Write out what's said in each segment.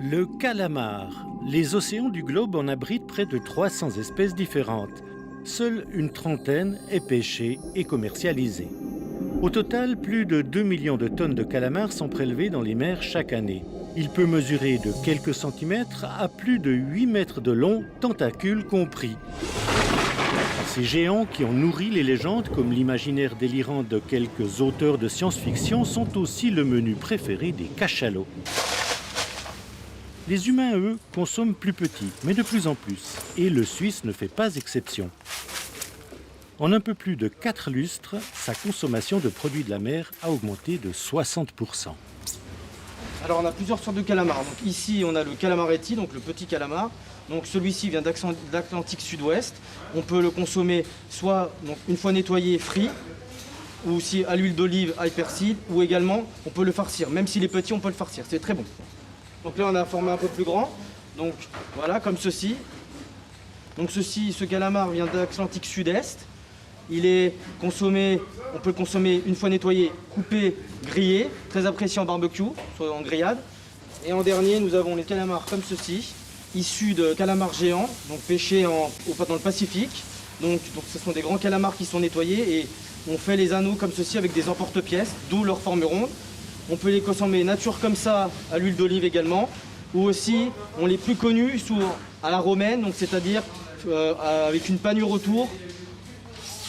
Le calamar. Les océans du globe en abritent près de 300 espèces différentes. Seule une trentaine est pêchée et commercialisée. Au total, plus de 2 millions de tonnes de calamars sont prélevées dans les mers chaque année. Il peut mesurer de quelques centimètres à plus de 8 mètres de long, tentacules compris. Ces géants qui ont nourri les légendes, comme l'imaginaire délirant de quelques auteurs de science-fiction, sont aussi le menu préféré des cachalots. Les humains, eux, consomment plus petit, mais de plus en plus. Et le Suisse ne fait pas exception. En un peu plus de 4 lustres, sa consommation de produits de la mer a augmenté de 60%. Alors on a plusieurs sortes de calamars. Donc ici on a le calamaretti, donc le petit calamar. Donc celui-ci vient d'Atlantique Sud-Ouest. On peut le consommer soit donc, une fois nettoyé, frit, ou aussi à l'huile d'olive, ail persil, ou également on peut le farcir. Même s'il est petit, on peut le farcir, c'est très bon. Donc là on a un format un peu plus grand. Donc voilà, comme ceci. Donc ce calamar vient d'Atlantique Sud-Est. Il est consommé, on peut le consommer une fois nettoyé, coupé, grillé, très apprécié en barbecue, soit en grillade. Et en dernier, nous avons les calamars comme ceci, issus de calamars géants, donc pêchés dans le Pacifique. Donc ce sont des grands calamars qui sont nettoyés et on fait les anneaux comme ceci avec des emporte-pièces, d'où leur forme ronde. On peut les consommer nature comme ça, à l'huile d'olive également, ou aussi on les plus connus à la romaine, donc c'est-à-dire avec une panure autour,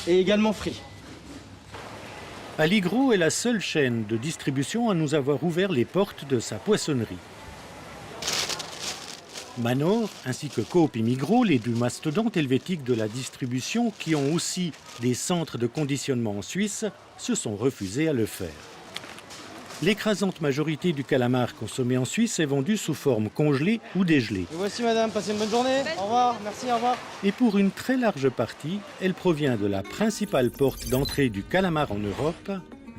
et également frit. Alligro est la seule chaîne de distribution à nous avoir ouvert les portes de sa poissonnerie. Manor, ainsi que Coop et Migros, les deux mastodontes helvétiques de la distribution, qui ont aussi des centres de conditionnement en Suisse, se sont refusés à le faire. L'écrasante majorité du calamar consommé en Suisse est vendue sous forme congelée ou dégelée. Et voici madame, passez une bonne journée. Au revoir, merci, au revoir. Et pour une très large partie, elle provient de la principale porte d'entrée du calamar en Europe,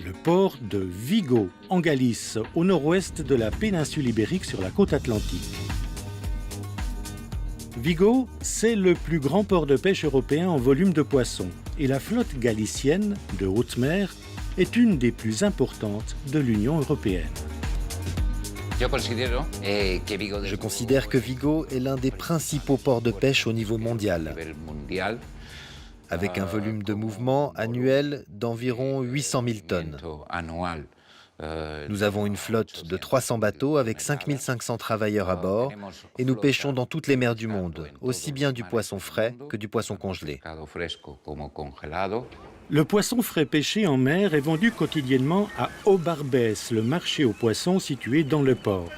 le port de Vigo, en Galice, au nord-ouest de la péninsule ibérique sur la côte atlantique. Vigo, c'est le plus grand port de pêche européen en volume de poissons. Et la flotte galicienne de haute mer est une des plus importantes de l'Union européenne. Je considère que Vigo est l'un des principaux ports de pêche au niveau mondial, avec un volume de mouvement annuel d'environ 800 000 tonnes. Nous avons une flotte de 300 bateaux avec 5 500 travailleurs à bord et nous pêchons dans toutes les mers du monde, aussi bien du poisson frais que du poisson congelé. Le poisson frais pêché en mer est vendu quotidiennement à Aubarbès, le marché aux poissons situé dans le port.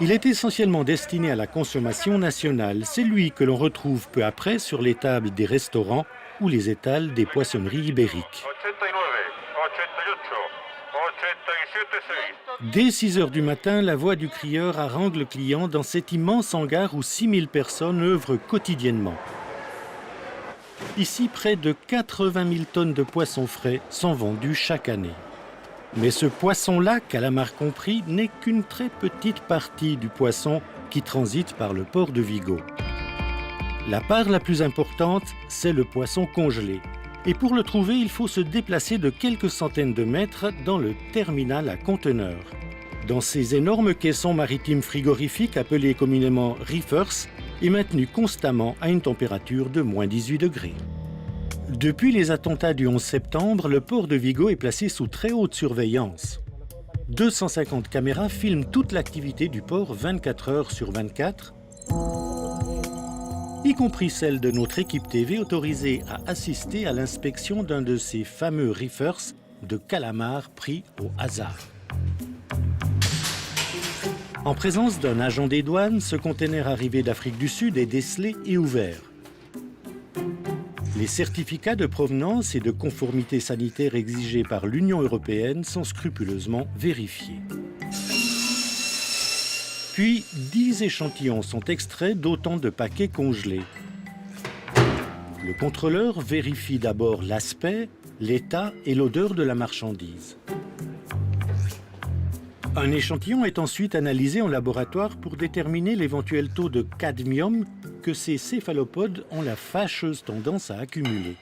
Il est essentiellement destiné à la consommation nationale. C'est lui que l'on retrouve peu après sur les tables des restaurants ou les étals des poissonneries ibériques. Dès 6 heures du matin, la voix du crieur harangue le client dans cet immense hangar où 6000 personnes œuvrent quotidiennement. Ici, près de 80 000 tonnes de poissons frais sont vendues chaque année. Mais ce poisson-là, calamar compris, n'est qu'une très petite partie du poisson qui transite par le port de Vigo. La part la plus importante, c'est le poisson congelé. Et pour le trouver, il faut se déplacer de quelques centaines de mètres dans le terminal à conteneurs. Dans ces énormes caissons maritimes frigorifiques appelés communément reefers, est maintenu constamment à une température de moins 18 degrés. Depuis les attentats du 11 septembre, le port de Vigo est placé sous très haute surveillance. 250 caméras filment toute l'activité du port 24 heures sur 24, y compris celle de notre équipe TV autorisée à assister à l'inspection d'un de ces fameux reefers de calamars pris au hasard. En présence d'un agent des douanes, ce conteneur arrivé d'Afrique du Sud est décelé et ouvert. Les certificats de provenance et de conformité sanitaire exigés par l'Union européenne sont scrupuleusement vérifiés. Puis, 10 échantillons sont extraits d'autant de paquets congelés. Le contrôleur vérifie d'abord l'aspect, l'état et l'odeur de la marchandise. Un échantillon est ensuite analysé en laboratoire pour déterminer l'éventuel taux de cadmium que ces céphalopodes ont la fâcheuse tendance à accumuler.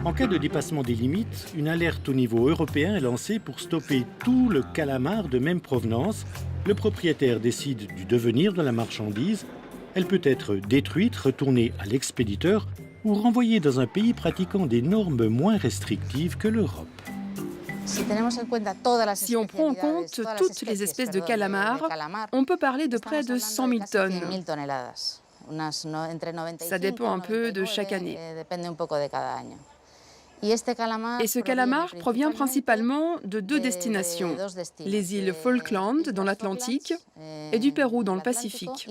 En cas de dépassement des limites, une alerte au niveau européen est lancée pour stopper tout le calamar de même provenance. Le propriétaire décide du devenir de la marchandise. Elle peut être détruite, retournée à l'expéditeur ou renvoyée dans un pays pratiquant des normes moins restrictives que l'Europe. Si on prend en compte toutes les espèces de calamars, on peut parler de près de 100 000 tonnes. Ça dépend un peu de chaque année. Et ce calamar provient principalement de deux destinations, les îles Falkland dans l'Atlantique et du Pérou dans le Pacifique.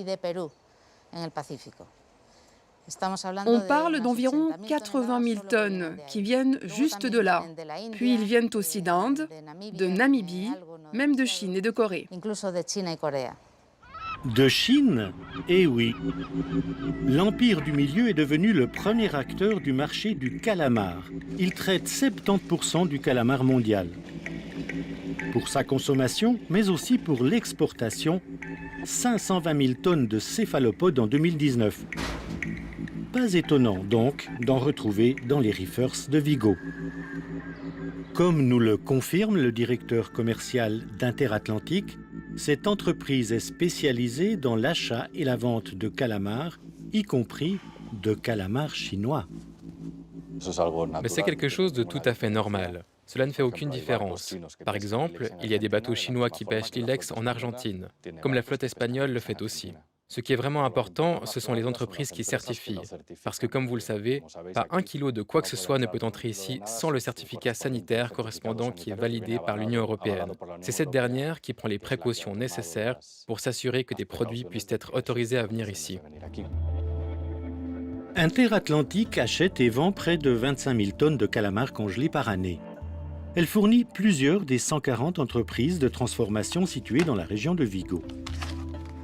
On parle d'environ 80 000 tonnes qui viennent juste de là. Puis ils viennent aussi d'Inde, de Namibie, même de Chine et de Corée. De Chine? Eh oui. L'Empire du Milieu est devenu le premier acteur du marché du calamar. Il traite 70% du calamar mondial. Pour sa consommation, mais aussi pour l'exportation, 520 000 tonnes de céphalopodes en 2019. Pas étonnant donc d'en retrouver dans les reefers de Vigo. Comme nous le confirme le directeur commercial d'Interatlantique, cette entreprise est spécialisée dans l'achat et la vente de calamars, y compris de calamars chinois. Mais c'est quelque chose de tout à fait normal. Cela ne fait aucune différence. Par exemple, il y a des bateaux chinois qui pêchent l'ilex en Argentine, comme la flotte espagnole le fait aussi. Ce qui est vraiment important, ce sont les entreprises qui certifient. Parce que comme vous le savez, pas 1 kilo de quoi que ce soit ne peut entrer ici sans le certificat sanitaire correspondant qui est validé par l'Union européenne. C'est cette dernière qui prend les précautions nécessaires pour s'assurer que des produits puissent être autorisés à venir ici. Interatlantique achète et vend près de 25 000 tonnes de calamars congelés par année. Elle fournit plusieurs des 140 entreprises de transformation situées dans la région de Vigo,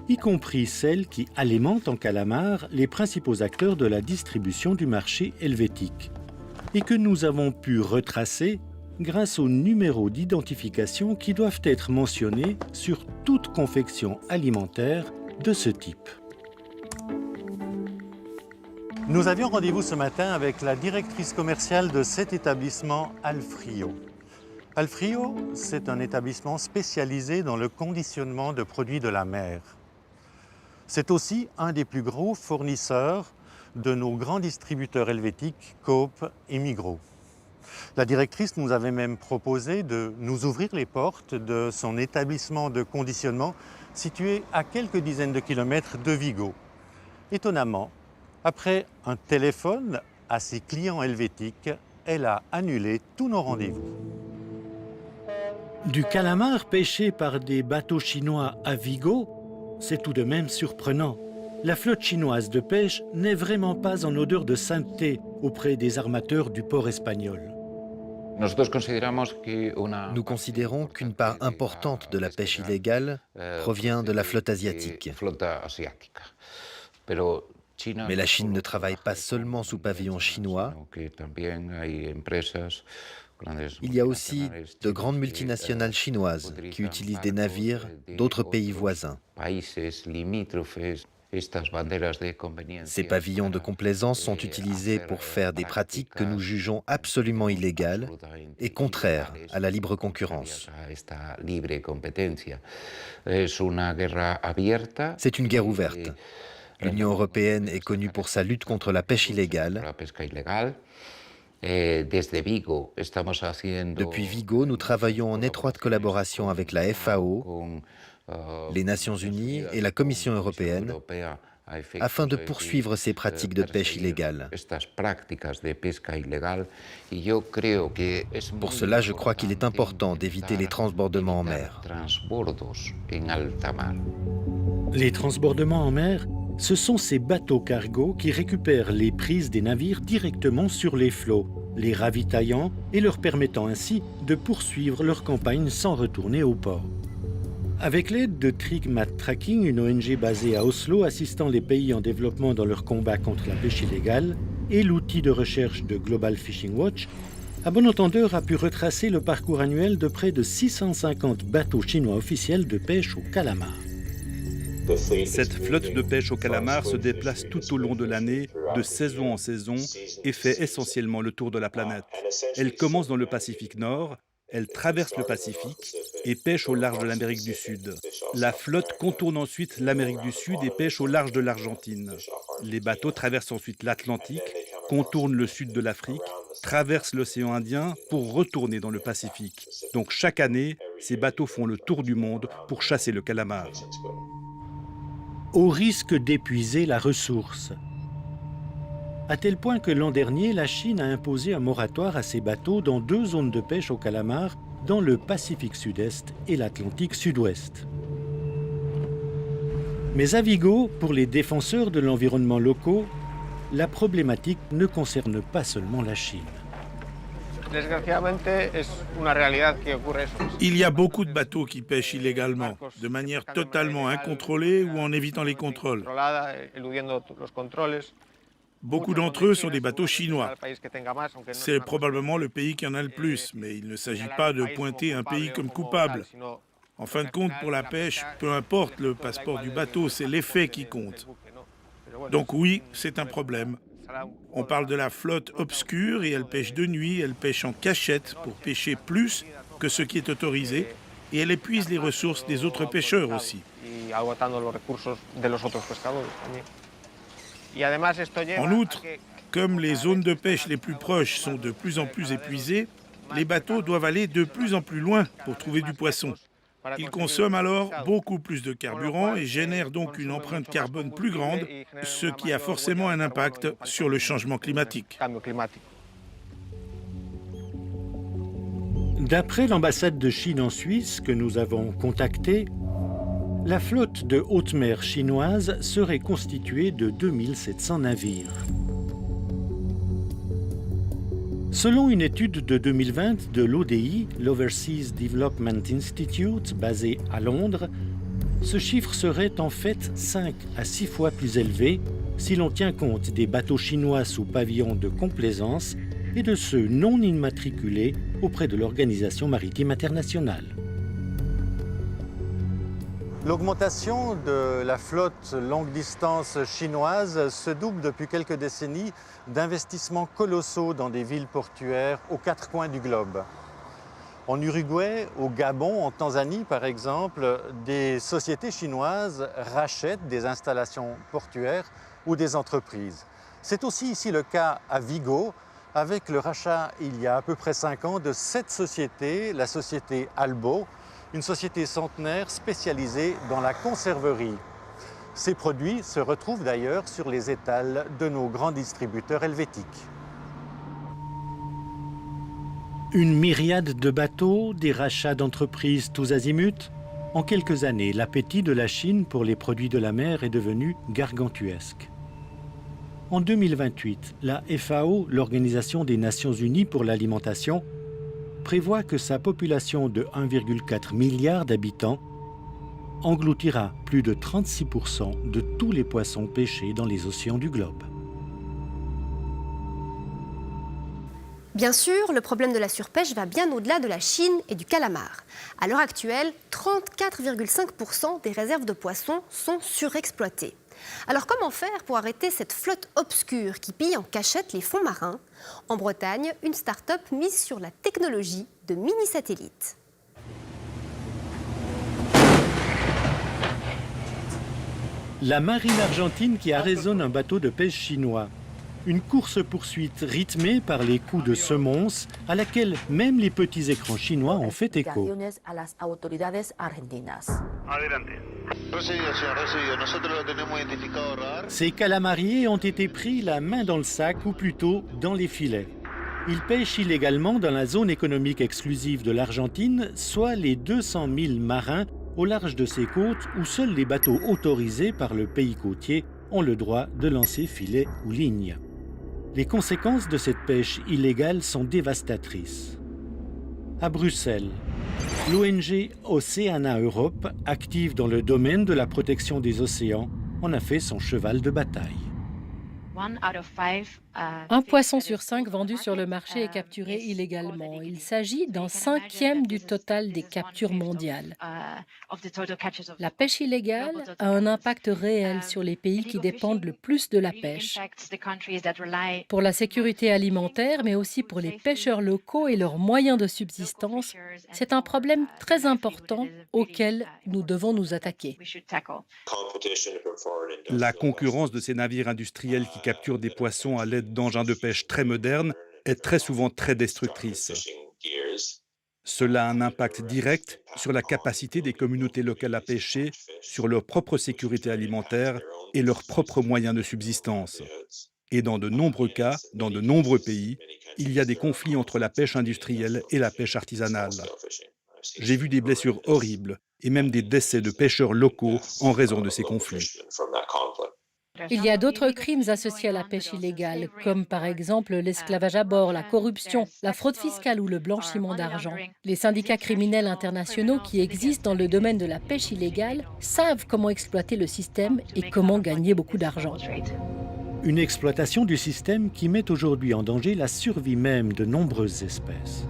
y compris celles qui alimentent en calamars les principaux acteurs de la distribution du marché helvétique, et que nous avons pu retracer grâce aux numéros d'identification qui doivent être mentionnés sur toute confection alimentaire de ce type. Nous avions rendez-vous ce matin avec la directrice commerciale de cet établissement, Alfrio. Alfrio, c'est un établissement spécialisé dans le conditionnement de produits de la mer. C'est aussi un des plus gros fournisseurs de nos grands distributeurs helvétiques, Coop et Migros. La directrice nous avait même proposé de nous ouvrir les portes de son établissement de conditionnement situé à quelques dizaines de kilomètres de Vigo. Étonnamment, après un téléphone à ses clients helvétiques, elle a annulé tous nos rendez-vous. Du calamar pêché par des bateaux chinois à Vigo, c'est tout de même surprenant. La flotte chinoise de pêche n'est vraiment pas en odeur de sainteté auprès des armateurs du port espagnol. Nous considérons qu'une part importante de la pêche illégale provient de la flotte asiatique. Mais la Chine ne travaille pas seulement sous pavillon chinois. Il y a aussi de grandes multinationales chinoises qui utilisent des navires d'autres pays voisins. Ces pavillons de complaisance sont utilisés pour faire des pratiques que nous jugeons absolument illégales et contraires à la libre concurrence. C'est une guerre ouverte. L'Union européenne est connue pour sa lutte contre la pêche illégale. Depuis Vigo, nous travaillons en étroite collaboration avec la FAO, les Nations Unies et la Commission européenne afin de poursuivre ces pratiques de pêche illégale. Pour cela, je crois qu'il est important d'éviter les transbordements en mer. Les transbordements en mer, ce sont ces bateaux cargos qui récupèrent les prises des navires directement sur les flots, les ravitaillant et leur permettant ainsi de poursuivre leur campagne sans retourner au port. Avec l'aide de Trigmat Tracking, une ONG basée à Oslo assistant les pays en développement dans leur combat contre la pêche illégale, et l'outil de recherche de Global Fishing Watch, à bon entendeur a pu retracer le parcours annuel de près de 650 bateaux chinois officiels de pêche au calamar. Cette flotte de pêche au calamar se déplace tout au long de l'année, de saison en saison, et fait essentiellement le tour de la planète. Elle commence dans le Pacifique Nord, elle traverse le Pacifique et pêche au large de l'Amérique du Sud. La flotte contourne ensuite l'Amérique du Sud et pêche au large de l'Argentine. Les bateaux traversent ensuite l'Atlantique, contournent le sud de l'Afrique, traversent l'océan Indien pour retourner dans le Pacifique. Donc chaque année, ces bateaux font le tour du monde pour chasser le calamar. Au risque d'épuiser la ressource. À tel point que l'an dernier, la Chine a imposé un moratoire à ses bateaux dans 2 zones de pêche au calamar, dans le Pacifique Sud-Est et l'Atlantique Sud-Ouest. Mais à Vigo, pour les défenseurs de l'environnement locaux, la problématique ne concerne pas seulement la Chine. Il y a beaucoup de bateaux qui pêchent illégalement, de manière totalement incontrôlée ou en évitant les contrôles. Beaucoup d'entre eux sont des bateaux chinois. C'est probablement le pays qui en a le plus, mais il ne s'agit pas de pointer un pays comme coupable. En fin de compte, pour la pêche, peu importe le passeport du bateau, c'est l'effet qui compte. Donc oui, c'est un problème. On parle de la flotte obscure et elle pêche de nuit, elle pêche en cachette pour pêcher plus que ce qui est autorisé et elle épuise les ressources des autres pêcheurs aussi. En outre, comme les zones de pêche les plus proches sont de plus en plus épuisées, les bateaux doivent aller de plus en plus loin pour trouver du poisson. Ils consomment alors beaucoup plus de carburant et génèrent donc une empreinte carbone plus grande, ce qui a forcément un impact sur le changement climatique. D'après l'ambassade de Chine en Suisse que nous avons contactée, la flotte de haute mer chinoise serait constituée de 2700 navires. Selon une étude de 2020 de l'ODI, l'Overseas Development Institute, basée à Londres, ce chiffre serait en fait 5 à 6 fois plus élevé si l'on tient compte des bateaux chinois sous pavillon de complaisance et de ceux non immatriculés auprès de l'Organisation maritime internationale. L'augmentation de la flotte longue distance chinoise se double depuis quelques décennies d'investissements colossaux dans des villes portuaires aux 4 coins du globe. En Uruguay, au Gabon, en Tanzanie par exemple, des sociétés chinoises rachètent des installations portuaires ou des entreprises. C'est aussi ici le cas à Vigo, avec le rachat il y a à peu près 5 ans de 7 sociétés, la société Albo, une société centenaire spécialisée dans la conserverie. Ces produits se retrouvent d'ailleurs sur les étals de nos grands distributeurs helvétiques. Une myriade de bateaux, des rachats d'entreprises tous azimuts. En quelques années, l'appétit de la Chine pour les produits de la mer est devenu gargantuesque. En 2028, la FAO, l'Organisation des Nations Unies pour l'alimentation, prévoit que sa population de 1,4 milliard d'habitants engloutira plus de 36% de tous les poissons pêchés dans les océans du globe. Bien sûr, le problème de la surpêche va bien au-delà de la Chine et du calamar. À l'heure actuelle, 34,5% des réserves de poissons sont surexploitées. Alors comment faire pour arrêter cette flotte obscure qui pille en cachette les fonds marins? En Bretagne, une start-up mise sur la technologie de mini-satellites. La marine argentine qui arraisonne un bateau de pêche chinois. Une course-poursuite rythmée par les coups de semonce à laquelle même les petits écrans chinois ont fait écho. Ces calamariers ont été pris la main dans le sac ou plutôt dans les filets. Ils pêchent illégalement dans la zone économique exclusive de l'Argentine, soit les 200 000 marins au large de ses côtes où seuls les bateaux autorisés par le pays côtier ont le droit de lancer filets ou lignes. Les conséquences de cette pêche illégale sont dévastatrices. À Bruxelles, l'ONG Oceana Europe, active dans le domaine de la protection des océans, en a fait son cheval de bataille. Un poisson sur 5 vendu sur le marché est capturé illégalement. Il s'agit d'un 5e du total des captures mondiales. La pêche illégale a un impact réel sur les pays qui dépendent le plus de la pêche. Pour la sécurité alimentaire, mais aussi pour les pêcheurs locaux et leurs moyens de subsistance, c'est un problème très important auquel nous devons nous attaquer. La concurrence de ces navires industriels qui capturent des poissons à l'aide d'engins de pêche très modernes est très souvent très destructrice. Cela a un impact direct sur la capacité des communautés locales à pêcher, sur leur propre sécurité alimentaire et leurs propres moyens de subsistance. Et dans de nombreux cas, dans de nombreux pays, il y a des conflits entre la pêche industrielle et la pêche artisanale. J'ai vu des blessures horribles et même des décès de pêcheurs locaux en raison de ces conflits. Il y a d'autres crimes associés à la pêche illégale, comme par exemple l'esclavage à bord, la corruption, la fraude fiscale ou le blanchiment d'argent. Les syndicats criminels internationaux qui existent dans le domaine de la pêche illégale savent comment exploiter le système et comment gagner beaucoup d'argent. Une exploitation du système qui met aujourd'hui en danger la survie même de nombreuses espèces.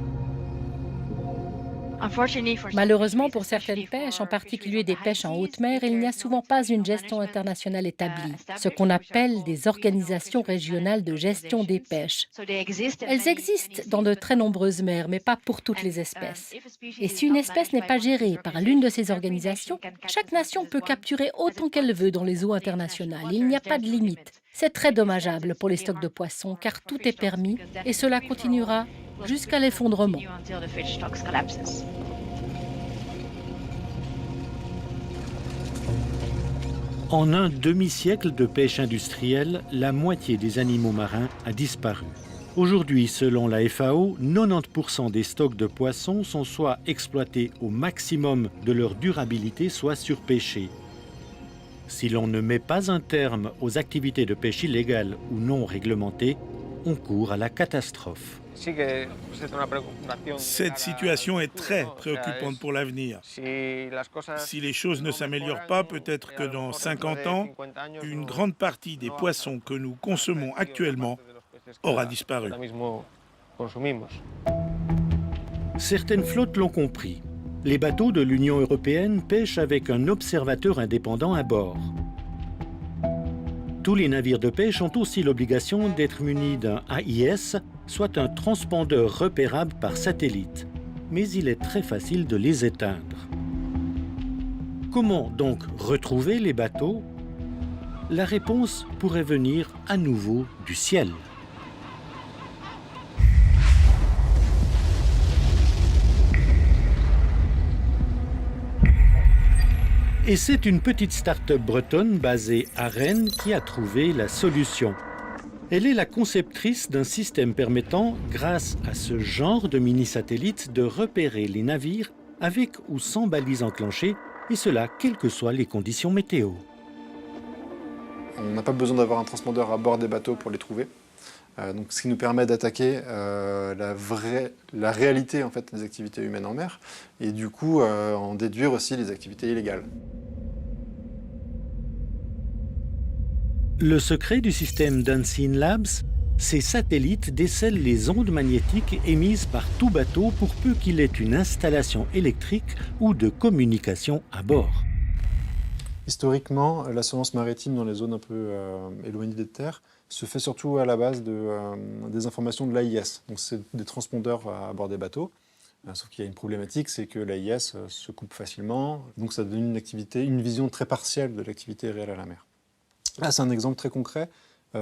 Malheureusement, pour certaines pêches, en particulier des pêches en haute mer, il n'y a souvent pas une gestion internationale établie, ce qu'on appelle des organisations régionales de gestion des pêches. Elles existent dans de très nombreuses mers, mais pas pour toutes les espèces. Et si une espèce n'est pas gérée par l'une de ces organisations, chaque nation peut capturer autant qu'elle veut dans les eaux internationales. Il n'y a pas de limite. C'est très dommageable pour les stocks de poissons, car tout est permis et cela continuera jusqu'à l'effondrement. En un demi-siècle de pêche industrielle, la moitié des animaux marins a disparu. Aujourd'hui, selon la FAO, 90% des stocks de poissons sont soit exploités au maximum de leur durabilité, soit surpêchés. Si l'on ne met pas un terme aux activités de pêche illégales ou non réglementées, on court à la catastrophe. Cette situation est très préoccupante pour l'avenir. Si les choses ne s'améliorent pas, peut-être que dans 50 ans, une grande partie des poissons que nous consommons actuellement aura disparu. Certaines flottes l'ont compris. Les bateaux de l'Union européenne pêchent avec un observateur indépendant à bord. Tous les navires de pêche ont aussi l'obligation d'être munis d'un AIS, soit un transpondeur repérable par satellite. Mais il est très facile de les éteindre. Comment donc retrouver les bateaux? La réponse pourrait venir à nouveau du ciel. Et c'est une petite start-up bretonne basée à Rennes qui a trouvé la solution. Elle est la conceptrice d'un système permettant, grâce à ce genre de mini-satellite, de repérer les navires avec ou sans balises enclenchées, et cela quelles que soient les conditions météo. On n'a pas besoin d'avoir un transpondeur à bord des bateaux pour les trouver. Donc, ce qui nous permet d'attaquer la réalité en fait, des activités humaines en mer et du coup en déduire aussi les activités illégales. Le secret du système d'Unseen Labs, ces satellites décèlent les ondes magnétiques émises par tout bateau pour peu qu'il ait une installation électrique ou de communication à bord. Historiquement, la surveillance maritime dans les zones un peu éloignées des terres se fait surtout à la base des informations de l'AIS. Donc c'est des transpondeurs à bord des bateaux. Sauf qu'il y a une problématique, c'est que l'AIS se coupe facilement. Donc ça donne une vision très partielle de l'activité réelle à la mer. Là, c'est un exemple très concret sur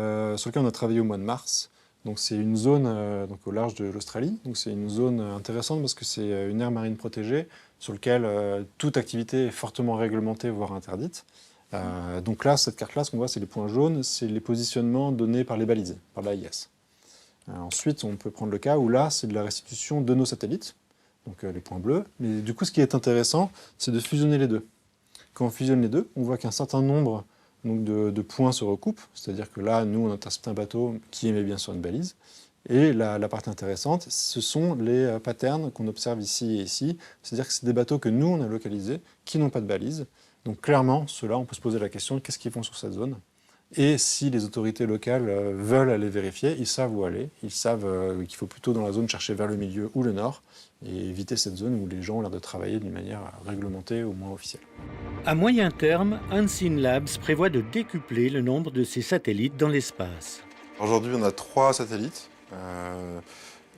lequel on a travaillé au mois de mars. Donc c'est une zone donc au large de l'Australie. Donc c'est une zone intéressante parce que c'est une aire marine protégée sur laquelle toute activité est fortement réglementée, voire interdite. Donc là, cette carte-là, ce qu'on voit, c'est les points jaunes, c'est les positionnements donnés par les balisés, par l'AIS. Ensuite, on peut prendre le cas où là, c'est de la restitution de nos satellites, donc les points bleus. Mais du coup, ce qui est intéressant, c'est de fusionner les deux. Quand on fusionne les deux, on voit qu'un certain nombre donc, de points se recoupent, c'est-à-dire que là, nous, on intercepte un bateau qui émet bien sûr une balise. Et la partie intéressante, ce sont les patterns qu'on observe ici et ici, c'est-à-dire que c'est des bateaux que nous, on a localisés, qui n'ont pas de balise. Donc clairement, ceux-là, on peut se poser la question de qu'est-ce qu'ils font sur cette zone. Et si les autorités locales veulent aller vérifier, ils savent où aller. Ils savent qu'il faut plutôt dans la zone chercher vers le milieu ou le nord et éviter cette zone où les gens ont l'air de travailler d'une manière réglementée ou moins officielle. À moyen terme, Unseen Labs prévoit de décupler le nombre de ses satellites dans l'espace. Aujourd'hui, on a 3 satellites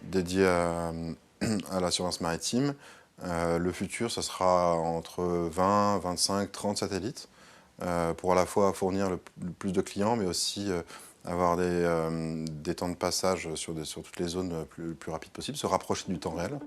dédiés à l'assurance maritime. Le futur, ce sera entre 20, 25, 30 satellites pour à la fois fournir le plus de clients, mais aussi avoir des temps de passage sur toutes les zones plus rapides possible, se rapprocher du temps réel.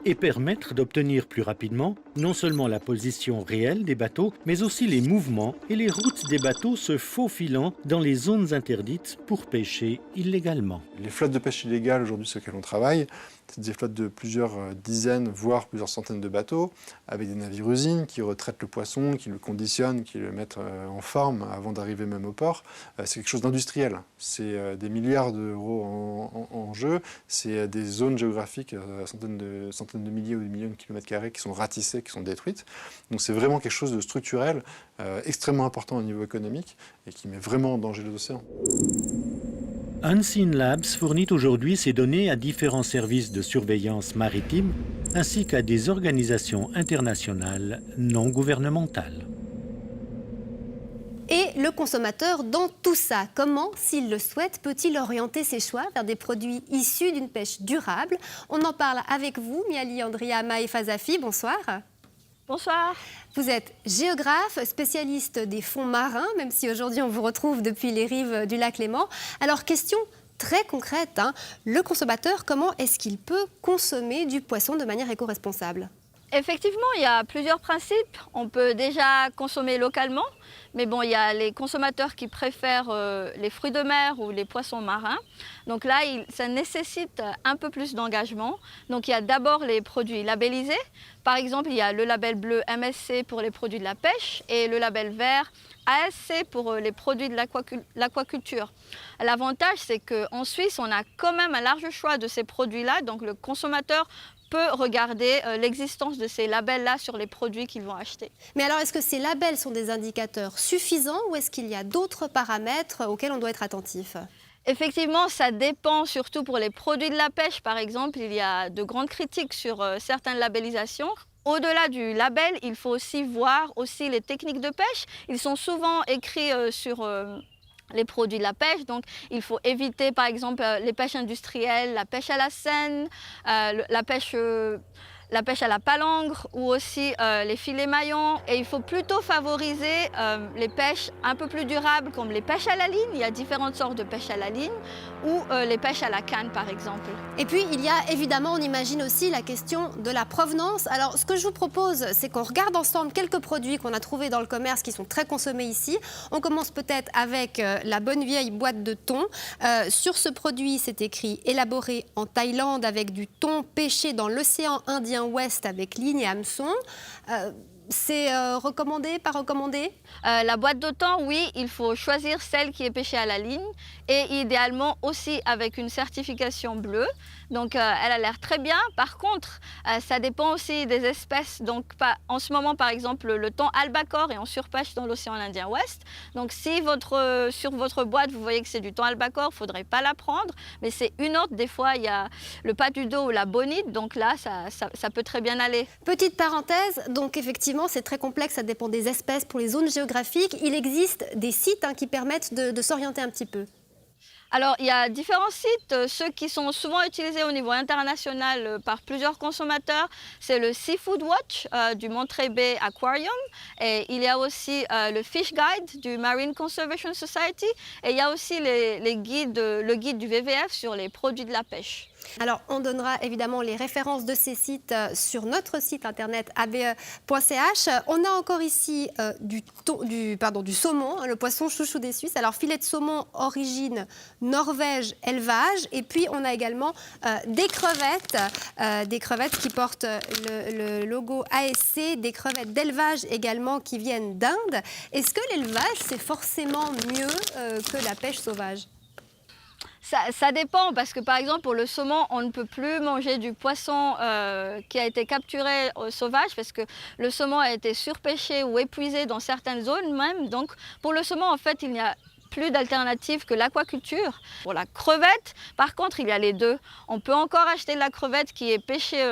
Et permettre d'obtenir plus rapidement non seulement la position réelle des bateaux, mais aussi les mouvements et les routes des bateaux se faufilant dans les zones interdites pour pêcher illégalement. Les flottes de pêche illégale aujourd'hui sur lesquelles on travaille, c'est des flottes de plusieurs dizaines, voire plusieurs centaines de bateaux, avec des navires-usines qui retraitent le poisson, qui le conditionnent, qui le mettent en forme avant d'arriver même au port. C'est quelque chose d'industriel. C'est des milliards d'euros en jeu. C'est des zones géographiques, centaines de milliers ou de millions de kilomètres carrés qui sont ratissées, qui sont détruites. Donc c'est vraiment quelque chose de structurel, extrêmement important au niveau économique et qui met vraiment en danger les océans. Unseen Labs fournit aujourd'hui ces données à différents services de surveillance maritime ainsi qu'à des organisations internationales non gouvernementales. Et le consommateur dans tout ça, comment, s'il le souhaite, peut-il orienter ses choix vers des produits issus d'une pêche durable? On en parle avec vous, Miali Andriama et Fazafi, bonsoir. Bonsoir. Vous êtes géographe, spécialiste des fonds marins, même si aujourd'hui on vous retrouve depuis les rives du lac Léman. Alors, question très concrète, le consommateur, comment est-ce qu'il peut consommer du poisson de manière éco-responsable? Effectivement, il y a plusieurs principes. On peut déjà consommer localement, mais bon, il y a les consommateurs qui préfèrent les fruits de mer ou les poissons marins. Donc là, ça nécessite un peu plus d'engagement. Donc il y a d'abord les produits labellisés. Par exemple, il y a le label bleu MSC pour les produits de la pêche et le label vert ASC pour les produits de l'aquaculture. L'avantage, c'est qu'en Suisse, on a quand même un large choix de ces produits-là. Donc le consommateur peut regarder l'existence de ces labels-là sur les produits qu'ils vont acheter. Mais alors, est-ce que ces labels sont des indicateurs suffisants ou est-ce qu'il y a d'autres paramètres auxquels on doit être attentif? Effectivement, ça dépend, surtout pour les produits de la pêche, par exemple. Il y a de grandes critiques sur certaines labellisations. Au-delà du label, il faut aussi voir les techniques de pêche. Ils sont souvent écrits sur les produits de la pêche, donc il faut éviter par exemple les pêches industrielles, la pêche à la seine, la pêche à la palangre ou aussi les filets maillons. Et il faut plutôt favoriser les pêches un peu plus durables comme les pêches à la ligne. Il y a différentes sortes de pêches à la ligne ou les pêches à la canne par exemple. Et puis il y a évidemment, on imagine aussi la question de la provenance. Alors ce que je vous propose, c'est qu'on regarde ensemble quelques produits qu'on a trouvés dans le commerce qui sont très consommés ici. On commence peut-être avec la bonne vieille boîte de thon. Sur ce produit, c'est écrit « Élaboré en Thaïlande avec du thon pêché dans l'océan Indien Ouest avec ligne et hameçon ». C'est recommandé, pas recommandé? La boîte de thon, oui, il faut choisir celle qui est pêchée à la ligne et idéalement aussi avec une certification bleue. Donc elle a l'air très bien. Par contre, ça dépend aussi des espèces. Donc en ce moment, par exemple, le thon albacore est en surpêche dans l'océan Indien Ouest. Donc si sur votre boîte, vous voyez que c'est du thon albacore, il ne faudrait pas la prendre. Mais c'est une autre, des fois, il y a le patudo ou la bonite. Donc là, ça peut très bien aller. Petite parenthèse, donc effectivement, c'est très complexe, ça dépend des espèces. Pour les zones géographiques, il existe des sites qui permettent de s'orienter un petit peu. Alors, il y a différents sites. Ceux qui sont souvent utilisés au niveau international par plusieurs consommateurs, c'est le Seafood Watch du Monterey Bay Aquarium. Et il y a aussi le Fish Guide du Marine Conservation Society. Et il y a aussi le guide du WWF sur les produits de la pêche. Alors, on donnera évidemment les références de ces sites sur notre site internet abe.ch. On a encore ici du saumon, le poisson chouchou des Suisses. Alors, filet de saumon origine Norvège élevage. Et puis, on a également des crevettes qui portent le logo ASC, des crevettes d'élevage également qui viennent d'Inde. Est-ce que l'élevage, c'est forcément mieux que la pêche sauvage ? Ça dépend parce que par exemple pour le saumon, on ne peut plus manger du poisson qui a été capturé sauvage parce que le saumon a été surpêché ou épuisé dans certaines zones même. Donc pour le saumon, en fait, il n'y a plus d'alternatives que l'aquaculture. Pour la crevette, par contre, il y a les deux. On peut encore acheter de la crevette qui est pêchée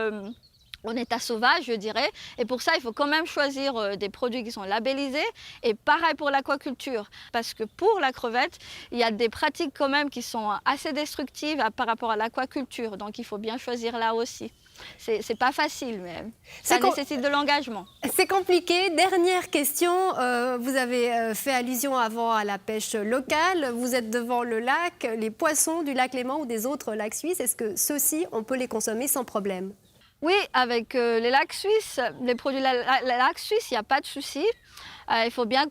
en état sauvage, je dirais. Et pour ça, il faut quand même choisir des produits qui sont labellisés. Et pareil pour l'aquaculture. Parce que pour la crevette, il y a des pratiques quand même qui sont assez destructives par rapport à l'aquaculture. Donc il faut bien choisir là aussi. C'est pas facile, mais ça nécessite de l'engagement. C'est compliqué. Dernière question. Vous avez fait allusion avant à la pêche locale. Vous êtes devant le lac. Les poissons du lac Léman ou des autres lacs suisses, est-ce que ceux-ci, on peut les consommer sans problème ? Oui, avec les lacs suisses, les produits lacs suisses, il n'y a pas de souci. Il faut bien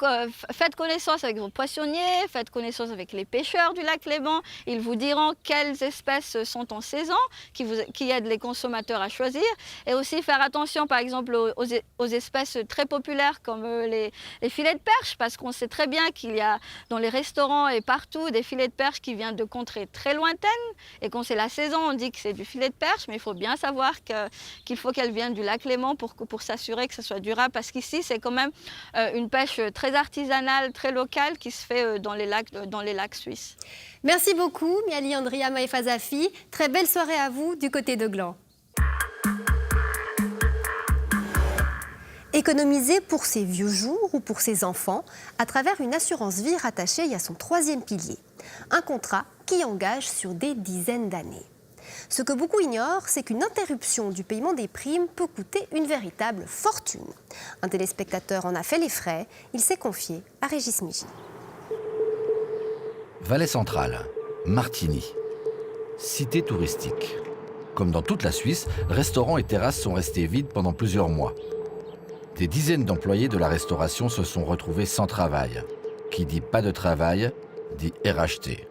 faites connaissance avec vos poissonniers, faites connaissance avec les pêcheurs du lac Léman. Ils vous diront quelles espèces sont en saison, qui aident les consommateurs à choisir. Et aussi faire attention, par exemple, aux espèces très populaires comme les filets de perche, parce qu'on sait très bien qu'il y a dans les restaurants et partout des filets de perche qui viennent de contrées très lointaines. Et quand c'est la saison, on dit que c'est du filet de perche, mais il faut bien savoir qu'il faut qu'elle vienne du lac Léman pour s'assurer que ça soit durable, parce qu'ici, c'est quand même une pêche très artisanale, très locale qui se fait dans les lacs suisses. Merci beaucoup, Miali Andriama et Fazafi. Très belle soirée à vous du côté de Gland. Économiser pour ses vieux jours ou pour ses enfants à travers une assurance vie rattachée à son troisième pilier. Un contrat qui engage sur des dizaines d'années. Ce que beaucoup ignorent, c'est qu'une interruption du paiement des primes peut coûter une véritable fortune. Un téléspectateur en a fait les frais, il s'est confié à Régis Migy. Valais central, Martigny, cité touristique. Comme dans toute la Suisse, restaurants et terrasses sont restés vides pendant plusieurs mois. Des dizaines d'employés de la restauration se sont retrouvés sans travail. Qui dit pas de travail, dit RHT.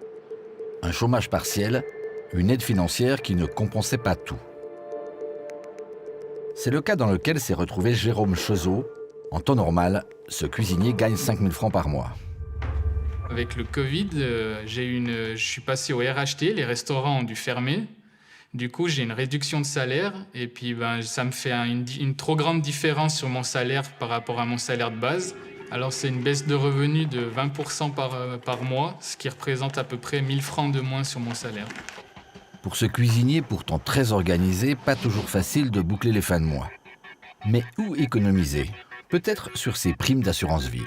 Un chômage partiel, une aide financière qui ne compensait pas tout. C'est le cas dans lequel s'est retrouvé Jérôme Chezot. En temps normal, ce cuisinier gagne 5 000 francs par mois. Avec le Covid, je suis passé au RHT, les restaurants ont dû fermer. Du coup, j'ai une réduction de salaire et puis ça me fait une trop grande différence sur mon salaire par rapport à mon salaire de base. Alors c'est une baisse de revenus de 20% par mois, ce qui représente à peu près 1 000 francs de moins sur mon salaire. Pour ce cuisinier pourtant très organisé, pas toujours facile de boucler les fins de mois. Mais où économiser? Peut-être sur ses primes d'assurance vie.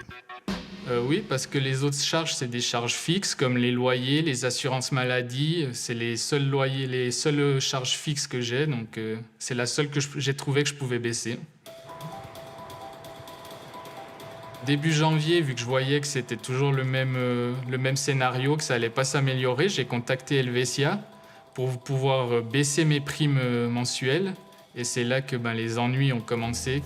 Oui, parce que les autres charges, c'est des charges fixes, comme les loyers, les assurances maladie. C'est les seuls loyers, les seules charges fixes que j'ai, donc c'est la seule que j'ai trouvé que je pouvais baisser. Début janvier, vu que je voyais que c'était toujours le même scénario, que ça allait pas s'améliorer, j'ai contacté Helvetia pour pouvoir baisser mes primes mensuelles. Et c'est là que les ennuis ont commencé.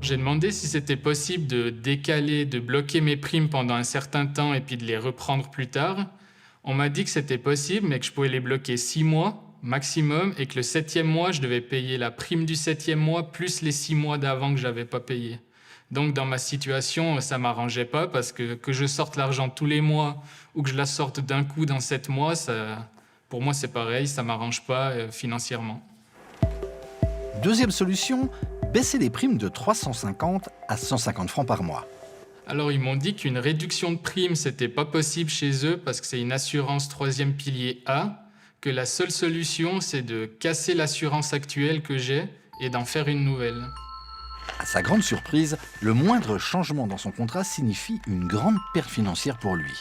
J'ai demandé si c'était possible de décaler, de bloquer mes primes pendant un certain temps et puis de les reprendre plus tard. On m'a dit que c'était possible, mais que je pouvais les bloquer 6 mois maximum et que le 7e mois, je devais payer la prime du 7e mois plus les 6 mois d'avant que je n'avais pas payé. Donc dans ma situation, ça ne m'arrangeait pas parce que je sorte l'argent tous les mois ou que je la sorte d'un coup dans 7 mois, pour moi c'est pareil, ça ne m'arrange pas financièrement. Deuxième solution, baisser les primes de 350 à 150 francs par mois. Alors ils m'ont dit qu'une réduction de primes, c'était pas possible chez eux parce que c'est une assurance 3e pilier A, que la seule solution, c'est de casser l'assurance actuelle que j'ai et d'en faire une nouvelle. À sa grande surprise, le moindre changement dans son contrat signifie une grande perte financière pour lui.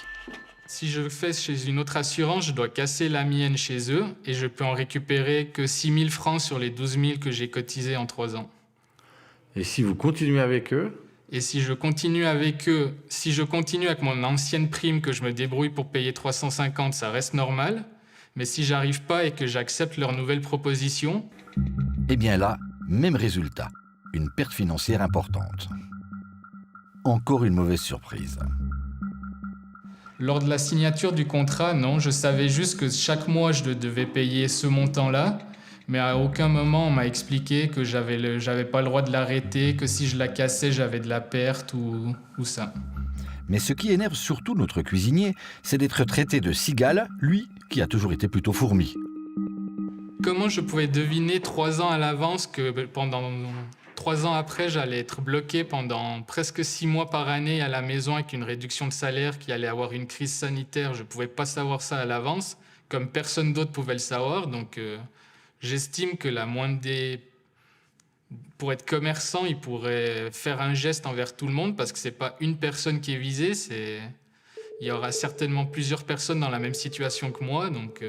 Si je fais chez une autre assurance, je dois casser la mienne chez eux et je peux en récupérer que 6 000 francs sur les 12 000 que j'ai cotisés en 3 ans. Et si vous continuez avec eux? Et si je continue avec eux, si je continue avec mon ancienne prime que je me débrouille pour payer 350, ça reste normal. Mais si j'arrive pas et que j'accepte leur nouvelle proposition... Eh bien là, même résultat. Une perte financière importante. Encore une mauvaise surprise. Lors de la signature du contrat, non, je savais juste que chaque mois, je devais payer ce montant-là, mais à aucun moment, on m'a expliqué que j'avais pas le droit de l'arrêter, que si je la cassais, j'avais de la perte ou ça. Mais ce qui énerve surtout notre cuisinier, c'est d'être traité de cigale, lui qui a toujours été plutôt fourmi. Comment je pouvais deviner 3 ans à l'avance que pendant 3 ans après, j'allais être bloqué pendant presque 6 mois par année à la maison avec une réduction de salaire, qu'il allait avoir une crise sanitaire. Je ne pouvais pas savoir ça à l'avance, comme personne d'autre pouvait le savoir. Donc, j'estime que la moindre des... Pour être commerçant, il pourrait faire un geste envers tout le monde parce que ce n'est pas une personne qui est visée. Il y aura certainement plusieurs personnes dans la même situation que moi. Donc,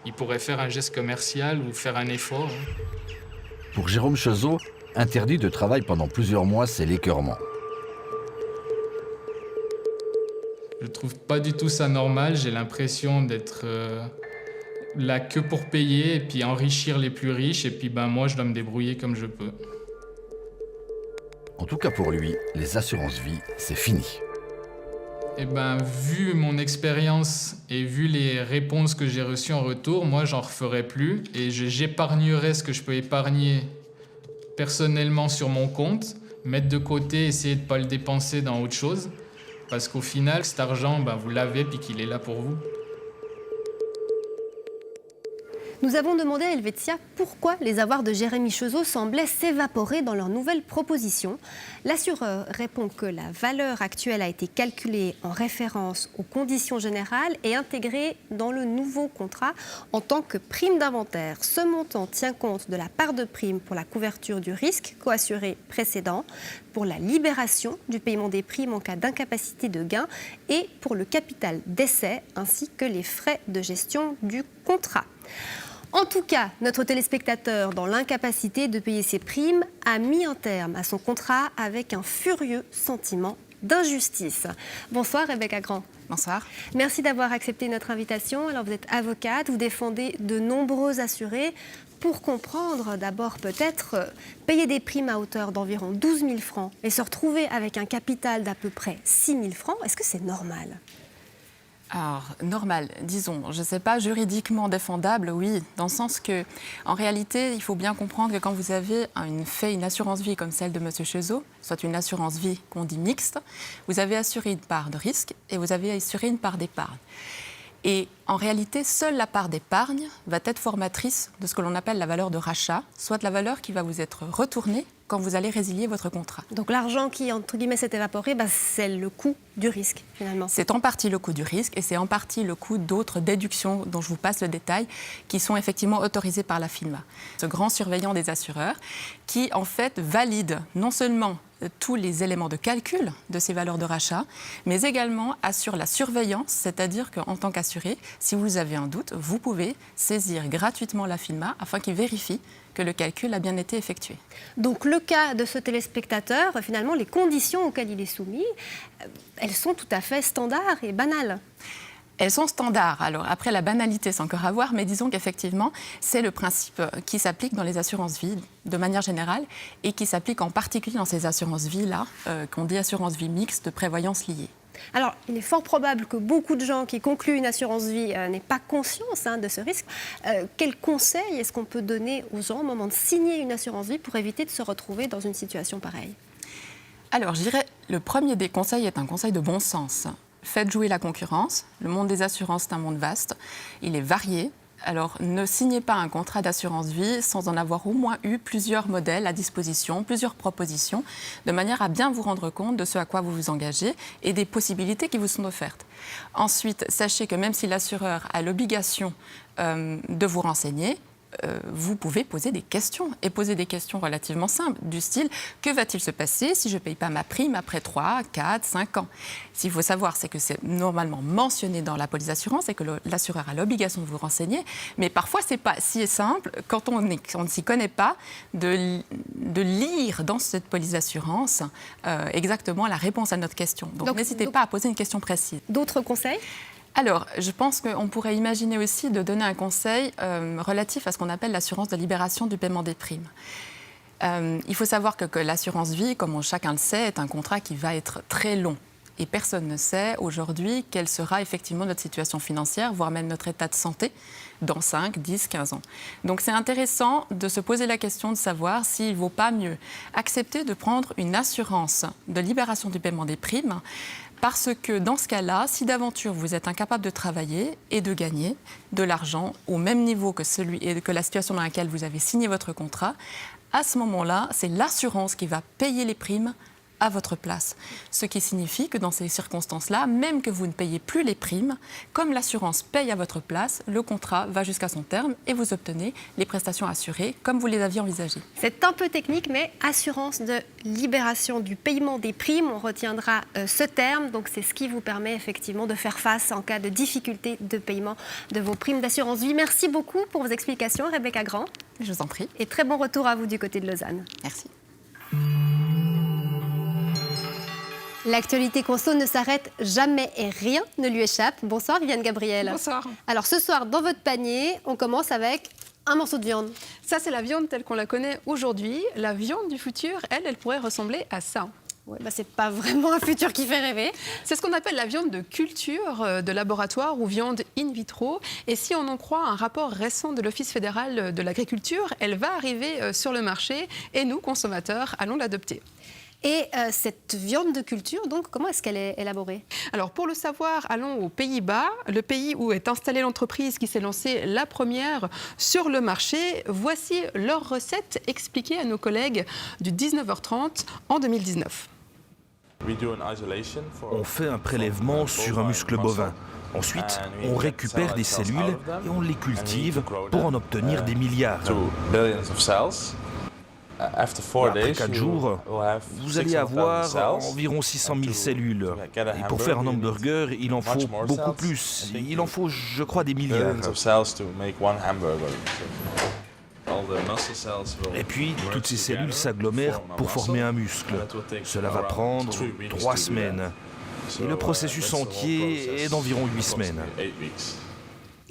il pourrait faire un geste commercial ou faire un effort. Pour Jérôme Chezot, interdit de travail pendant plusieurs mois, c'est l'écœurement. Je trouve pas du tout ça normal. J'ai l'impression d'être là que pour payer et puis enrichir les plus riches. Et puis moi, je dois me débrouiller comme je peux. En tout cas pour lui, les assurances-vie, c'est fini. Eh vu mon expérience et vu les réponses que j'ai reçues en retour, moi, j'en referai plus. Et j'épargnerai ce que je peux épargner personnellement sur mon compte, mettre de côté, essayer de ne pas le dépenser dans autre chose. Parce qu'au final, cet argent, vous l'avez puis qu'il est là pour vous. Nous avons demandé à Helvetia pourquoi les avoirs de Jérémy Chezot semblaient s'évaporer dans leur nouvelle proposition. L'assureur répond que la valeur actuelle a été calculée en référence aux conditions générales et intégrée dans le nouveau contrat en tant que prime d'inventaire. Ce montant tient compte de la part de prime pour la couverture du risque coassuré précédent, pour la libération du paiement des primes en cas d'incapacité de gain et pour le capital d'essai ainsi que les frais de gestion du contrat. En tout cas, notre téléspectateur, dans l'incapacité de payer ses primes, a mis un terme à son contrat avec un furieux sentiment d'injustice. Bonsoir Rebecca Grand. Bonsoir. Merci d'avoir accepté notre invitation. Alors vous êtes avocate, vous défendez de nombreux assurés. Pour comprendre, d'abord peut-être, payer des primes à hauteur d'environ 12 000 francs et se retrouver avec un capital d'à peu près 6 000 francs, est-ce que c'est normal ? Alors, normal, disons, je ne sais pas, juridiquement défendable, oui, dans le sens que, en réalité, il faut bien comprendre que quand vous avez fait une assurance vie comme celle de M. Chezot, soit une assurance vie qu'on dit mixte, vous avez assuré une part de risque et vous avez assuré une part d'épargne. Et en réalité, seule la part d'épargne va être formatrice de ce que l'on appelle la valeur de rachat, soit la valeur qui va vous être retournée quand vous allez résilier votre contrat. Donc l'argent qui, entre guillemets, s'est évaporé, c'est le coût du risque, finalement. C'est en partie le coût du risque et c'est en partie le coût d'autres déductions dont je vous passe le détail, qui sont effectivement autorisées par la FINMA. Ce grand surveillant des assureurs qui, en fait, valide non seulement tous les éléments de calcul de ces valeurs de rachat, mais également assure la surveillance, c'est-à-dire qu'en tant qu'assuré, si vous avez un doute, vous pouvez saisir gratuitement la FINMA afin qu'il vérifie que le calcul a bien été effectué. Donc le cas de ce téléspectateur, finalement, les conditions auxquelles il est soumis, elles sont tout à fait standards et banales. Elles sont standards. Alors après, la banalité, c'est encore à voir, mais disons qu'effectivement, c'est le principe qui s'applique dans les assurances-vie de manière générale et qui s'applique en particulier dans ces assurances-vie-là, qu'on dit assurance-vie mixte de prévoyance liée. Alors, il est fort probable que beaucoup de gens qui concluent une assurance-vie n'aient pas conscience de ce risque. Quel conseil est-ce qu'on peut donner aux gens au moment de signer une assurance-vie pour éviter de se retrouver dans une situation pareille ? Alors, je dirais, le premier des conseils est un conseil de bon sens. Faites jouer la concurrence. Le monde des assurances, c'est un monde vaste. Il est varié. Alors, ne signez pas un contrat d'assurance-vie sans en avoir au moins eu plusieurs modèles à disposition, plusieurs propositions, de manière à bien vous rendre compte de ce à quoi vous vous engagez et des possibilités qui vous sont offertes. Ensuite, sachez que même si l'assureur a l'obligation de vous renseigner, vous pouvez poser des questions, et poser des questions relativement simples, du style « Que va-t-il se passer si je ne paye pas ma prime après 3, 4, 5 ans ?» Ce qu'il faut savoir, c'est que c'est normalement mentionné dans la police d'assurance et que l'assureur a l'obligation de vous renseigner, mais parfois, ce n'est pas si simple, quand on ne s'y connaît pas, de lire dans cette police d'assurance exactement la réponse à notre question. Donc n'hésitez pas à poser une question précise. D'autres conseils ? Alors, je pense qu'on pourrait imaginer aussi de donner un conseil relatif à ce qu'on appelle l'assurance de libération du paiement des primes. Il faut savoir que l'assurance vie, comme chacun le sait, est un contrat qui va être très long. Et personne ne sait aujourd'hui quelle sera effectivement notre situation financière, voire même notre état de santé dans 5, 10, 15 ans. Donc c'est intéressant de se poser la question de savoir s'il ne vaut pas mieux accepter de prendre une assurance de libération du paiement des primes. Parce que dans ce cas-là, si d'aventure vous êtes incapable de travailler et de gagner de l'argent au même niveau que la situation dans laquelle vous avez signé votre contrat, À ce moment-là, c'est l'assurance qui va payer les primes à votre place. Ce qui signifie que dans ces circonstances-là, même que vous ne payez plus les primes, comme l'assurance paye à votre place, le contrat va jusqu'à son terme et vous obtenez les prestations assurées comme vous les aviez envisagées. C'est un peu technique, mais assurance de libération du paiement des primes, on retiendra ce terme. Donc c'est ce qui vous permet effectivement de faire face en cas de difficulté de paiement de vos primes d'assurance vie. Merci beaucoup pour vos explications, Rebecca Grand. Je vous en prie. Et très bon retour à vous du côté de Lausanne. Merci. L'actualité conso ne s'arrête jamais et rien ne lui échappe. Bonsoir Viviane Gabriel. Bonsoir. Alors ce soir, dans votre panier, on commence avec un morceau de viande. Ça, c'est la viande telle qu'on la connaît aujourd'hui. La viande du futur, elle pourrait ressembler à ça. Ouais, c'est pas vraiment un futur qui fait rêver. C'est ce qu'on appelle la viande de culture, de laboratoire ou viande in vitro. Et si on en croit un rapport récent de l'Office fédéral de l'agriculture, elle va arriver sur le marché et nous, consommateurs, allons l'adopter. Et cette viande de culture, donc, comment est-ce qu'elle est élaborée? Alors, pour le savoir, allons aux Pays-Bas, le pays où est installée l'entreprise qui s'est lancée la première sur le marché. Voici leur recette expliquée à nos collègues du 19h30 en 2019. On fait un prélèvement sur un muscle bovin. Ensuite, on récupère des cellules et on les cultive pour en obtenir des milliards. Après 4 jours, vous allez avoir environ 600 000 cellules. Et pour faire un hamburger, il en faut beaucoup plus. Il en faut, je crois, des milliards. Et puis, toutes ces cellules s'agglomèrent pour former un muscle. Cela va prendre 3 semaines. Et le processus entier est d'environ 8 semaines.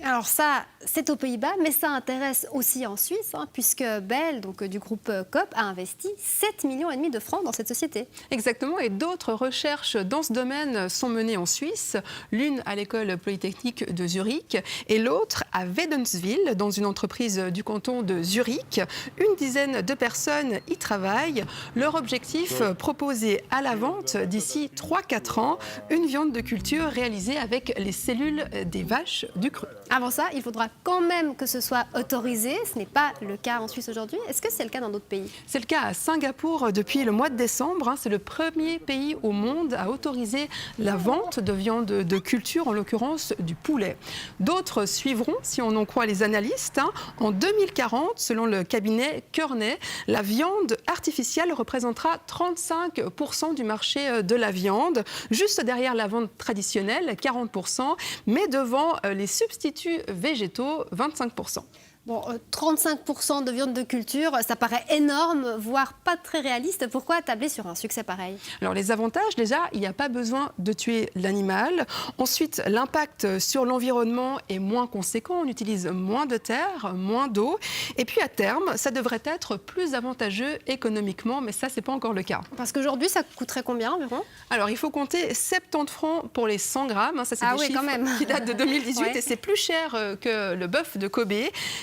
Alors ça, c'est aux Pays-Bas, mais ça intéresse aussi en Suisse, puisque Bell, donc du groupe Coop, a investi 7,5 millions de francs dans cette société. Exactement, et d'autres recherches dans ce domaine sont menées en Suisse, l'une à l'école polytechnique de Zurich et l'autre à Wädenswil, dans une entreprise du canton de Zurich. Une dizaine de personnes y travaillent. Leur objectif, proposer à la vente d'ici 3-4 ans une viande de culture réalisée avec les cellules des vaches du cru. Avant ça, il faudra quand même que ce soit autorisé. Ce n'est pas le cas en Suisse aujourd'hui. Est-ce que c'est le cas dans d'autres pays? C'est le cas à Singapour depuis le mois de décembre. C'est le premier pays au monde à autoriser la vente de viande de culture, en l'occurrence du poulet. D'autres suivront, si on en croit les analystes. En 2040, selon le cabinet Kearney, la viande artificielle représentera 35% du marché de la viande, juste derrière la viande traditionnelle, 40%, mais devant les substituts végétaux, 25%. Bon, 35% de viande de culture, ça paraît énorme, voire pas très réaliste. Pourquoi tabler sur un succès pareil? Alors les avantages, déjà, il n'y a pas besoin de tuer l'animal. Ensuite, l'impact sur l'environnement est moins conséquent. On utilise moins de terre, moins d'eau. Et puis à terme, ça devrait être plus avantageux économiquement, mais ça, c'est pas encore le cas. Parce qu'aujourd'hui, ça coûterait combien environ? Alors il faut compter 70 francs pour les 100 grammes. Ça, c'est des chiffres quand même. qui datent de 2018 Ouais. et c'est plus cher que le bœuf de Kobe.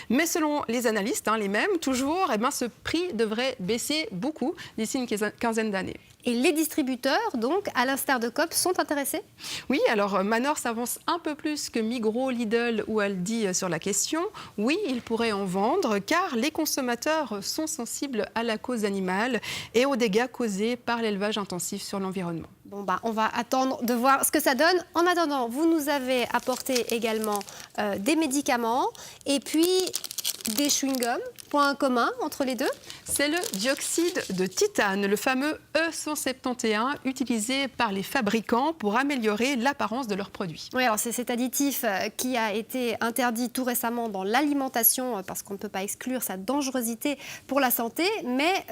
Mais selon les analystes, les mêmes, toujours, ce prix devrait baisser beaucoup d'ici une quinzaine d'années. Et les distributeurs, donc, à l'instar de Coop, sont intéressés? Oui, alors Manor s'avance un peu plus que Migros, Lidl ou Aldi sur la question. Oui, ils pourraient en vendre car les consommateurs sont sensibles à la cause animale et aux dégâts causés par l'élevage intensif sur l'environnement. Bon, on va attendre de voir ce que ça donne. En attendant, vous nous avez apporté également des médicaments et puis des chewing-gums. Point commun entre les deux? C'est le dioxyde de titane, le fameux E171 utilisé par les fabricants pour améliorer l'apparence de leurs produits. Oui, alors c'est cet additif qui a été interdit tout récemment dans l'alimentation parce qu'on ne peut pas exclure sa dangerosité pour la santé, mais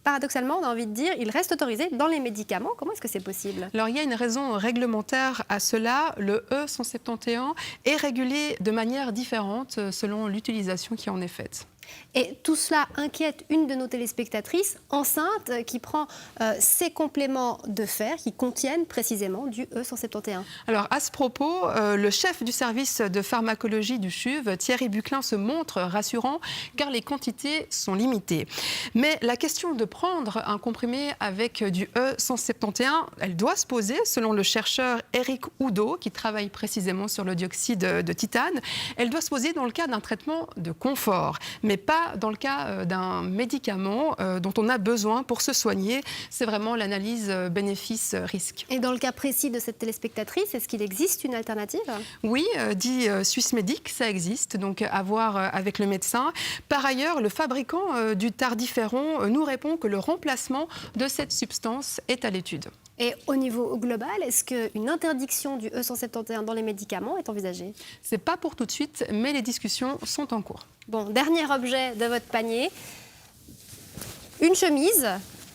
paradoxalement, on a envie de dire, il reste autorisé dans les médicaments. Comment est-ce que c'est possible? Alors, il y a une raison réglementaire à cela. Le E171 est régulé de manière différente selon l'utilisation qui en est faite. Et tout cela inquiète une de nos téléspectatrices enceinte qui prend ces compléments de fer qui contiennent précisément du E171. Alors à ce propos, le chef du service de pharmacologie du CHUV, Thierry Buclin, se montre rassurant car les quantités sont limitées. Mais la question de prendre un comprimé avec du E171, elle doit se poser selon le chercheur Eric Oudot qui travaille précisément sur le dioxyde de titane. Elle doit se poser dans le cas d'un traitement de confort. Mais mais pas dans le cas d'un médicament dont on a besoin pour se soigner. C'est vraiment l'analyse bénéfice-risque. Et dans le cas précis de cette téléspectatrice, est-ce qu'il existe une alternative ? Oui, dit Swissmedic, ça existe, donc à voir avec le médecin. Par ailleurs, le fabricant du tardiféron nous répond que le remplacement de cette substance est à l'étude. Et au niveau global, est-ce qu'une interdiction du E171 dans les médicaments est envisagée ? C'est pas pour tout de suite, mais les discussions sont en cours. Bon, dernier objet de votre panier, une chemise.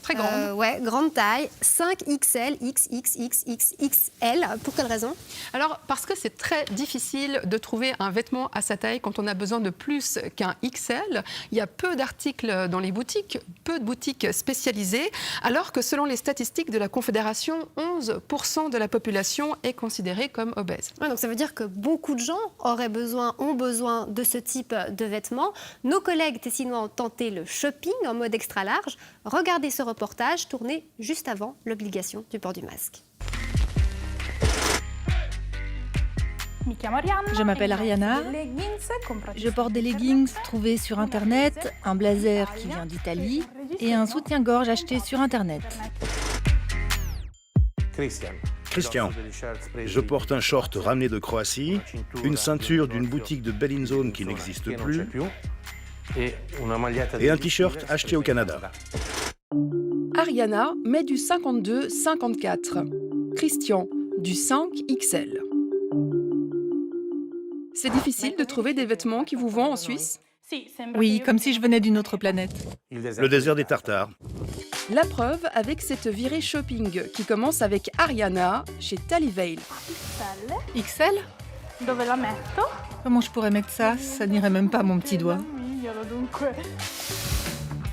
Très grande. Grande taille, 5XL, XXXXXL. Pour quelle raison ? Alors, parce que c'est très difficile de trouver un vêtement à sa taille quand on a besoin de plus qu'un XL. Il y a peu d'articles dans les boutiques, peu de boutiques spécialisées, alors que selon les statistiques de la Confédération, 11% de la population est considérée comme obèse. Ouais, donc ça veut dire que beaucoup de gens ont besoin de ce type de vêtements. Nos collègues tessinois ont tenté le shopping en mode extra large. Regardez ce reportage tourné juste avant l'obligation du port du masque. Je m'appelle Ariana. Je porte des leggings trouvés sur Internet, un blazer qui vient d'Italie et un soutien-gorge acheté sur Internet. Christian, je porte un short ramené de Croatie, une ceinture d'une boutique de Bellinzone qui n'existe plus et un t-shirt acheté au Canada. Ariana met du 52-54. Christian, du 5XL. C'est difficile de trouver des vêtements qui vous vont en Suisse ? Oui, comme si je venais d'une autre planète. Le désert des Tartares. La preuve avec cette virée shopping qui commence avec Ariana chez Tallyvale. XL ? Comment je pourrais mettre ça ? Ça n'irait même pas à mon petit doigt.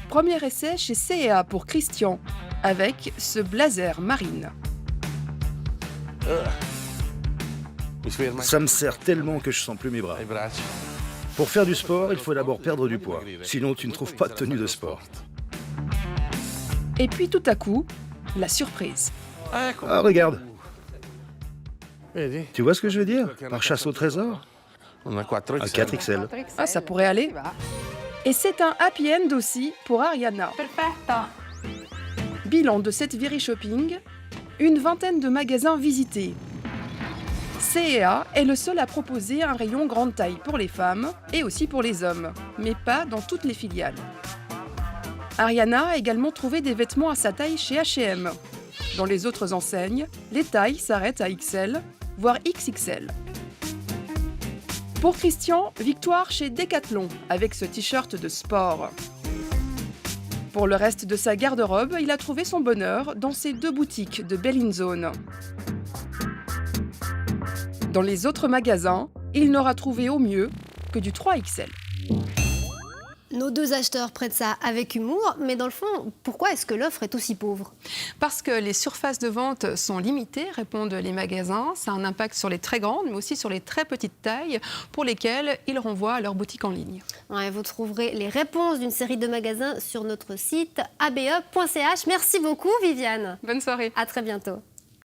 Premier essai chez CEA pour Christian, avec ce blazer marine. Ça me sert tellement que je sens plus mes bras. Pour faire du sport, il faut d'abord perdre du poids. Sinon, tu ne trouves pas de tenue de sport. Et puis tout à coup, la surprise. Ah, regarde. Tu vois ce que je veux dire? Par chasse au trésor? Un 4XL. Ah, ça pourrait aller. Et c'est un happy end aussi pour Ariana. Bilan de cette virée shopping, une vingtaine de magasins visités. CEA est le seul à proposer un rayon grande taille pour les femmes et aussi pour les hommes, mais pas dans toutes les filiales. Ariana a également trouvé des vêtements à sa taille chez H&M. Dans les autres enseignes, les tailles s'arrêtent à XL, voire XXL. Pour Christian, victoire chez Decathlon avec ce t-shirt de sport. Pour le reste de sa garde-robe, il a trouvé son bonheur dans ces deux boutiques de Bellinzone. Dans les autres magasins, il n'aura trouvé au mieux que du 3XL. Nos deux acheteurs prêtent ça avec humour, mais dans le fond, pourquoi est-ce que l'offre est aussi pauvre? Parce que les surfaces de vente sont limitées, répondent les magasins. Ça a un impact sur les très grandes, mais aussi sur les très petites tailles, pour lesquelles ils renvoient à leur boutique en ligne. Ouais, vous trouverez les réponses d'une série de magasins sur notre site abe.ch. Merci beaucoup, Viviane. Bonne soirée. À très bientôt.